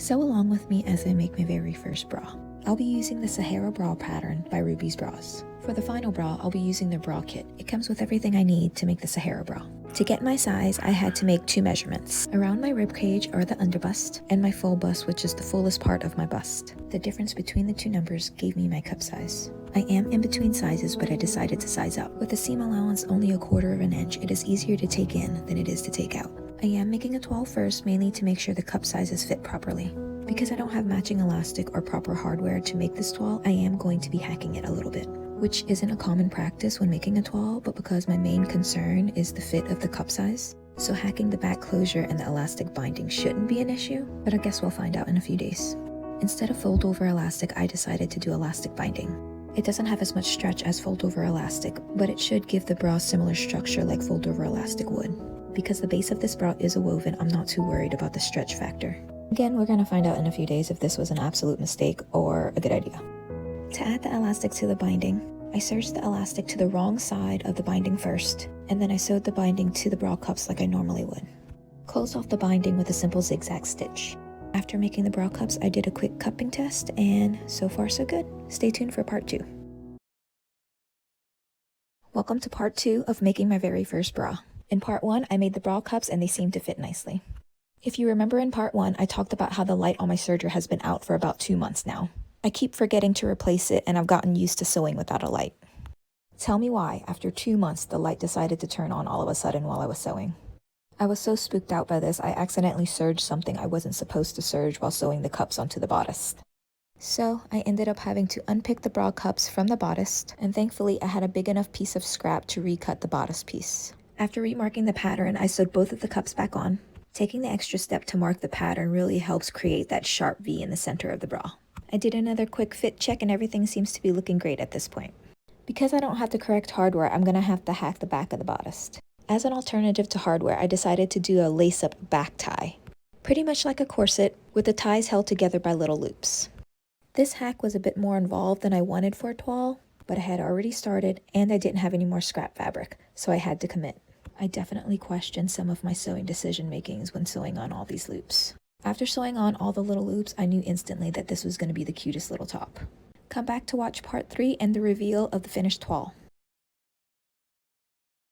Sew along with me as I make my very first bra. I'll be using the Sahaara bra pattern by Ruby's Bras. For the final bra, I'll be using their bra kit. It comes with everything I need to make the Sahaara bra. To get my size, I had to make 2 measurements. Around my ribcage are the underbust, and my full bust, which is the fullest part of my bust. The difference between the 2 numbers gave me my cup size. I am in between sizes, but I decided to size up. With a seam allowance only 1/4 inch, it is easier to take in than it is to take out. I am making a toile first, mainly to make sure the cup sizes fit properly. Because I don't have matching elastic or proper hardware to make this toile, I am going to be hacking it a little bit, which isn't a common practice when making a toile, but because my main concern is the fit of the cup size, so hacking the back closure and the elastic binding shouldn't be an issue, but I guess we'll find out in a few days. Instead of fold over elastic, I decided to do elastic binding. It doesn't have as much stretch as fold over elastic, but it should give the bra similar structure like fold over elastic would. Because the base of this bra is a woven, I'm not too worried about the stretch factor. Again, we're gonna find out in a few days if this was an absolute mistake or a good idea. To add the elastic to the binding, I serged the elastic to the wrong side of the binding first, and then I sewed the binding to the bra cups like I normally would. Closed off the binding with a simple zigzag stitch. After making the bra cups, I did a quick cupping test, and so far so good. Stay tuned for part 2. Welcome to part 2 of making my very first bra. In part 1, I made the bra cups and they seemed to fit nicely. If you remember in part 1, I talked about how the light on my serger has been out for about 2 months now. I keep forgetting to replace it and I've gotten used to sewing without a light. Tell me why, after 2 months, the light decided to turn on all of a sudden while I was sewing. I was so spooked out by this, I accidentally serged something I wasn't supposed to serge while sewing the cups onto the bodice. So I ended up having to unpick the bra cups from the bodice, and thankfully I had a big enough piece of scrap to recut the bodice piece. After remarking the pattern, I sewed both of the cups back on. Taking the extra step to mark the pattern really helps create that sharp V in the center of the bra. I did another quick fit check and everything seems to be looking great at this point. Because I don't have the correct hardware, I'm gonna have to hack the back of the bodice. As an alternative to hardware, I decided to do a lace-up back tie. Pretty much like a corset, with the ties held together by little loops. This hack was a bit more involved than I wanted for a toile, but I had already started and I didn't have any more scrap fabric, so I had to commit. I definitely questioned some of my sewing decision makings when sewing on all these loops. After sewing on all the little loops, I knew instantly that this was going to be the cutest little top. Come back to watch part 3 and the reveal of the finished toile.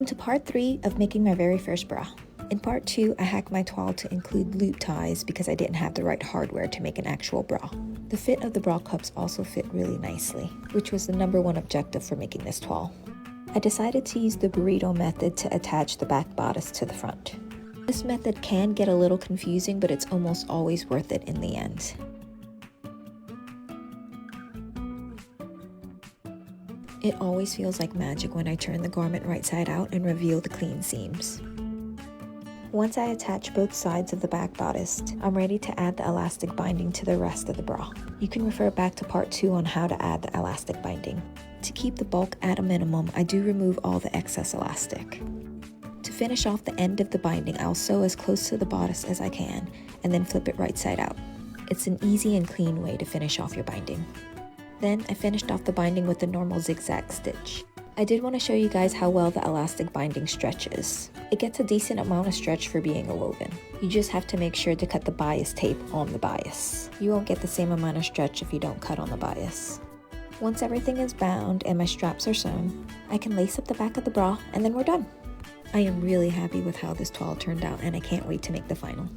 To part 3 of making my very first bra. In part 2, I hacked my toile to include loop ties because I didn't have the right hardware to make an actual bra. The fit of the bra cups also fit really nicely, which was the #1 objective for making this toile. I decided to use the burrito method to attach the back bodice to the front. This method can get a little confusing, but it's almost always worth it in the end. It always feels like magic when I turn the garment right side out and reveal the clean seams. Once I attach both sides of the back bodice, I'm ready to add the elastic binding to the rest of the bra. You can refer back to part 2 on how to add the elastic binding. To keep the bulk at a minimum, I do remove all the excess elastic. To finish off the end of the binding, I'll sew as close to the bodice as I can and then flip it right side out. It's an easy and clean way to finish off your binding. Then I finished off the binding with the normal zigzag stitch. I did want to show you guys how well the elastic binding stretches. It gets a decent amount of stretch for being a woven. You just have to make sure to cut the bias tape on the bias. You won't get the same amount of stretch if you don't cut on the bias. Once everything is bound and my straps are sewn, I can lace up the back of the bra and then we're done. I am really happy with how this toile turned out and I can't wait to make the final.